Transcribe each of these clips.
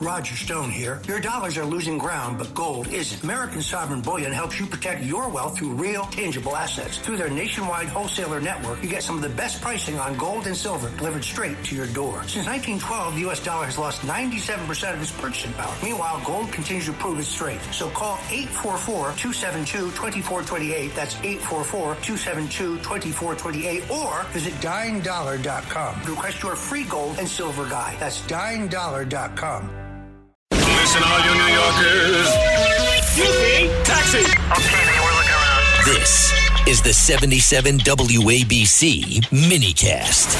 Roger Stone here. Your dollars are losing ground, but gold isn't. American Sovereign Bullion helps you protect your wealth through real, tangible assets. Through their nationwide wholesaler network, you get some of the best pricing on gold and silver delivered straight to your door. Since 1912, the U.S. dollar has lost 97% of its purchasing power. Meanwhile, gold continues to prove its strength. So call 844-272-2428. That's 844-272-2428. Or visit DyingDollar.com to request your free gold and silver guide. That's DyingDollar.com. Listen, all you New Yorkers. Excuse me. Taxi. Okay, man, we're looking around. This is the 77 WABC minicast.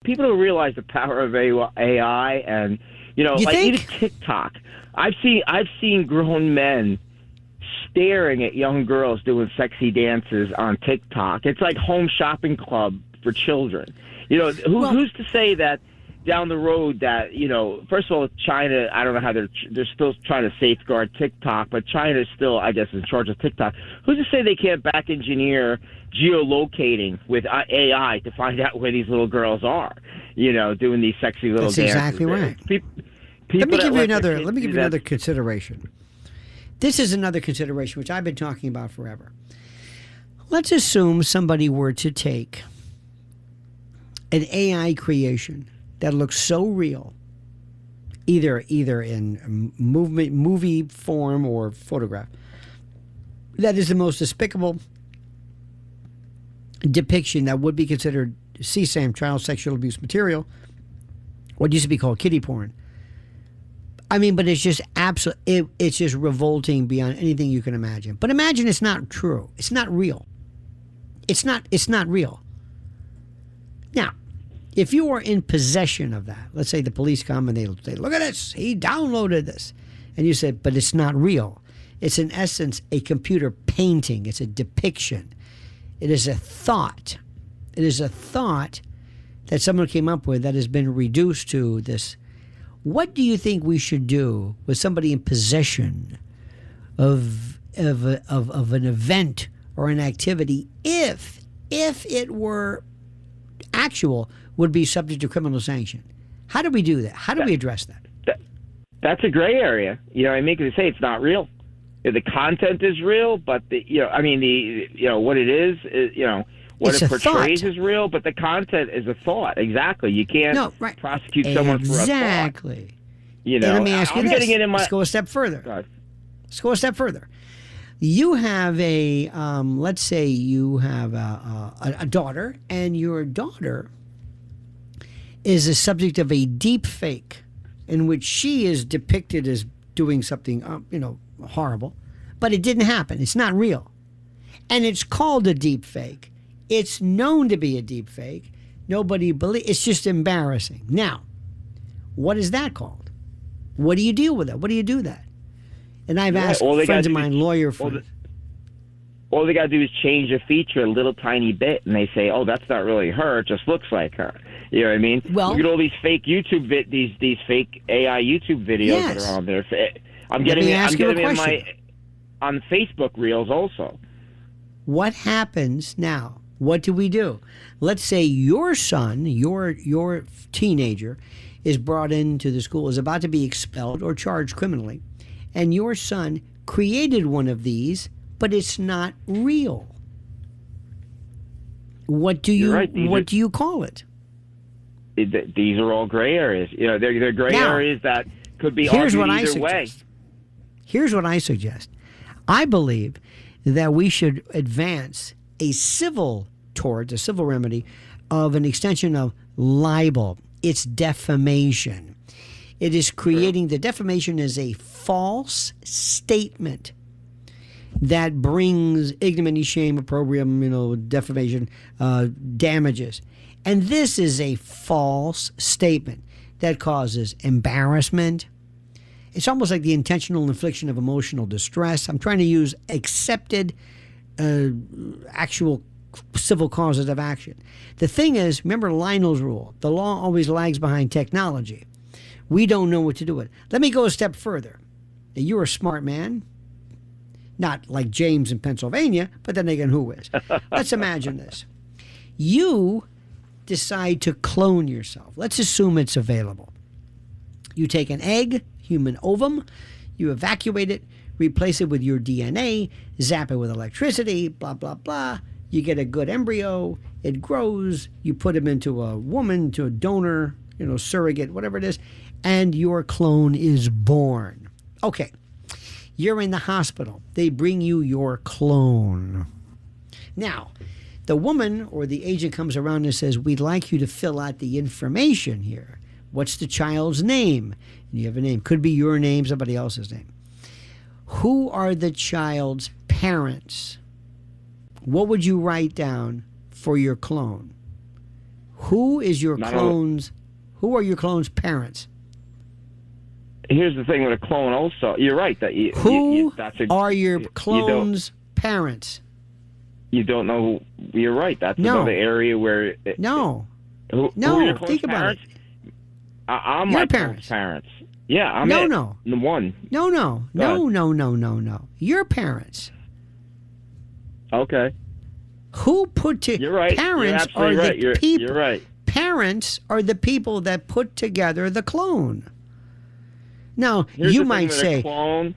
People don't realize the power of AI, and like even TikTok. I've seen grown men staring at young girls doing sexy dances on TikTok. It's like home shopping club for children. Who's to say that down the road that, first of all, China, I don't know how they're still trying to safeguard TikTok, but China is still, I guess, in charge of TikTok. Who's to say they can't back engineer geolocating with AI to find out where these little girls are, doing these sexy little dances? That's exactly right. Let me give you another consideration. This is another consideration which I've been talking about forever. Let's assume somebody were to take an AI creation that looks so real, either in movie form or photograph, that is the most despicable depiction that would be considered CSAM, child sexual abuse material, what used to be called kiddie porn. I mean, but it's just it's just revolting beyond anything you can imagine. But imagine it's not true. It's not real. It's not real. Now, if you are in possession of that, let's say the police come and they say, look at this, he downloaded this. And you say, but it's not real. It's in essence a computer painting. It's a depiction. It is a thought. It is a thought that someone came up with that has been reduced to this. What do you think we should do with somebody in possession of an event or an activity if it were actual, would be subject to criminal sanction? How do we do that? How do we address that? That's a gray area. I mean, they say it's not real. The content is real, but what it is, what it portrays is real, but the content is a thought. Exactly. You can't prosecute someone for a thought. Exactly. Let me ask you this. Let's go a step further. You have let's say you have a daughter, and your daughter is the subject of a deep fake in which she is depicted as doing something, horrible, but it didn't happen. It's not real. And it's called a deep fake. It's known to be a deep fake. Nobody believes. It's just embarrassing. Now, what is that called? What do you deal with that? What do you do that? And I've asked friends of mine, lawyer friends. All they got to do is change a feature a little tiny bit, and they say, "Oh, that's not really her. It just looks like her." You know what I mean? Well, look at all these fake YouTube these fake AI YouTube videos that are on there. I'm getting it on Facebook Reels also. What happens now? What do we do? Let's say your son, your teenager, is brought into the school, is about to be expelled or charged criminally, and your son created one of these, but it's not real. What do you call it? These are all gray areas. They're gray areas that could be argued either way. Here's what I suggest. I believe that we should advance a civil remedy of an extension of libel. It's defamation. It is creating, the defamation is a false statement that brings ignominy, shame, opprobrium, defamation, damages. And this is a false statement that causes embarrassment. It's almost like the intentional infliction of emotional distress. I'm trying to use accepted actual civil causes of action. The thing is, remember Lionel's rule, the law always lags behind technology. We don't know what to do with it. Let me go a step further. Now, you're a smart man, not like James in Pennsylvania, but then again, who is? Let's imagine this. You decide to clone yourself. Let's assume it's available. You take an egg, human ovum, you evacuate it, replace it with your DNA, zap it with electricity, blah, blah, blah. You get a good embryo, it grows, you put him into a woman, to a donor, surrogate, whatever it is, and your clone is born. Okay, you're in the hospital. They bring you your clone. Now, the woman or the agent comes around and says, we'd like you to fill out the information here. What's the child's name? And you have a name. Could be your name, somebody else's name. Who are the child's parents? What would you write down for your clone? Who are your clone's parents? Here's the thing with a clone also. You're right. Who are your clone's parents? You don't know. You're right. That's another area where... No. Who are your clone's think parents? about it. I'm your my parents. Parents. Yeah, I'm No. the one. No. Your parents. Okay. Who put to... You're right. Parents You're absolutely are right. the people. You're right. Parents are the people that put together the clone. Now, Here's you the might thing with say... a clone.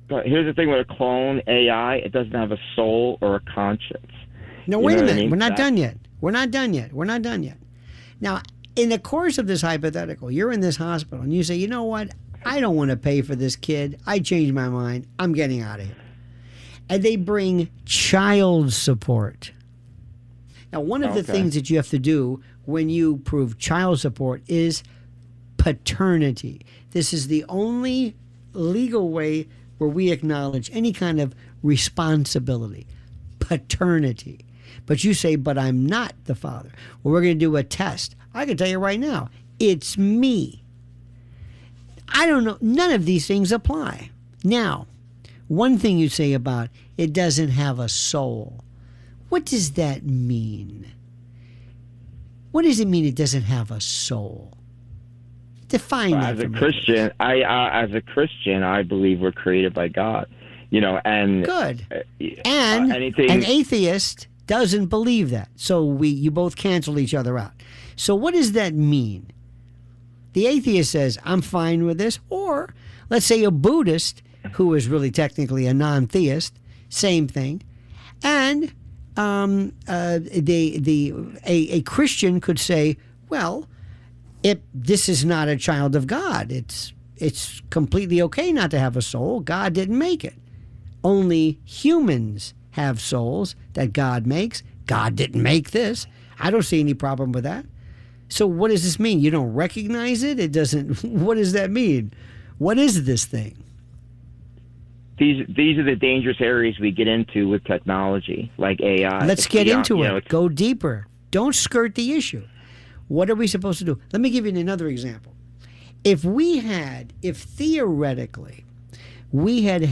But here's the thing with a clone AI, it doesn't have a soul or a conscience. No, wait a minute. We're not done yet. We're not done yet. Now, in the course of this hypothetical, you're in this hospital and you say, you know what? I don't want to pay for this kid. I changed my mind. I'm getting out of here. And they bring child support. Now, one of the things that you have to do when you prove child support is paternity. This is the only legal way where we acknowledge any kind of responsibility, paternity. But you say, but I'm not the father. Well, we're going to do a test. I can tell you right now, it's me. I don't know. None of these things apply. Now, one thing you say about it doesn't have a soul. What does that mean? What does it mean it doesn't have a soul? Define that. As a Christian, I believe we're created by God. And good. And an atheist doesn't believe that. So you both cancel each other out. So what does that mean? The atheist says, I'm fine with this. Or let's say a Buddhist, who is really technically a non-theist, same thing. And a Christian could say, well, this is not a child of God. It's completely okay not to have a soul. God didn't make it. Only humans have souls that God makes. God didn't make this. I don't see any problem with that. So what does this mean? You don't recognize it? It doesn't. What does that mean? What is this thing? These are the dangerous areas we get into with technology, like AI. Let's get into it. Go deeper. Don't skirt the issue. What are we supposed to do? Let me give you another example. If theoretically we had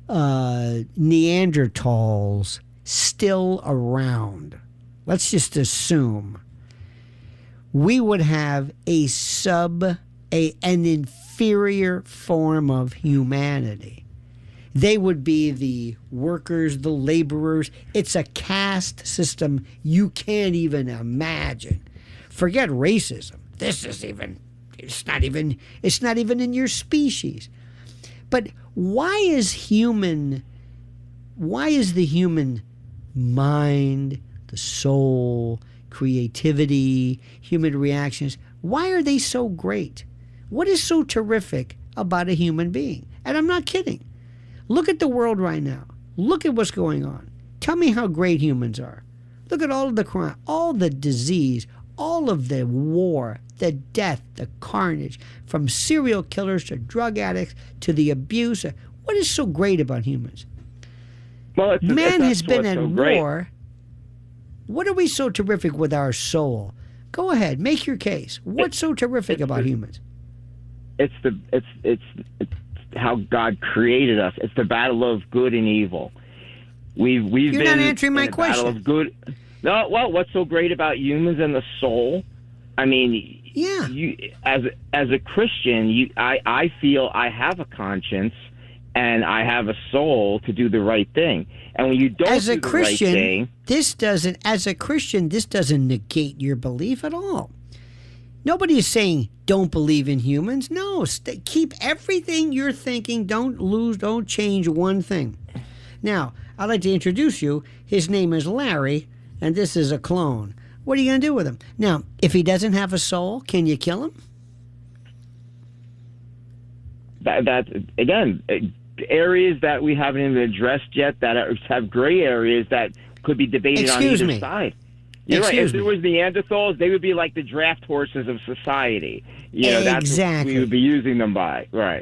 Neanderthals still around, let's just assume, we would have an inferior form of humanity. They would be the workers, the laborers. It's a caste system you can't even imagine. Forget racism. It's not even in your species. But why is the human mind, the soul, creativity, human reactions, why are they so great? What is so terrific about a human being? And I'm not kidding. Look at the world right now. Look at what's going on. Tell me how great humans are. Look at all of the crime, all the disease, all of the war, the death, the carnage, from serial killers to drug addicts to the abuse. What is so great about humans? Well, man has been at war. What are we so terrific with our soul? Go ahead, make your case. What's so terrific about humans? It's how God created us. It's the battle of good and evil. You're been not answering my question. Battle of good. No, well, what's so great about humans and the soul? I mean, yeah. As a Christian, I feel I have a conscience and I have a soul to do the right thing. And when you don't as do a the Christian, right thing, this doesn't negate your belief at all. Nobody is saying don't believe in humans. No, keep everything you're thinking. Don't change one thing. Now, I'd like to introduce you. His name is Larry, and this is a clone. What are you going to do with him? Now, if he doesn't have a soul, can you kill him? That again, areas that we haven't even addressed yet that have gray areas that could be debated on either side. You're right. If there was Neanderthals, they would be like the draft horses of society. That's what we would be using them by. Right.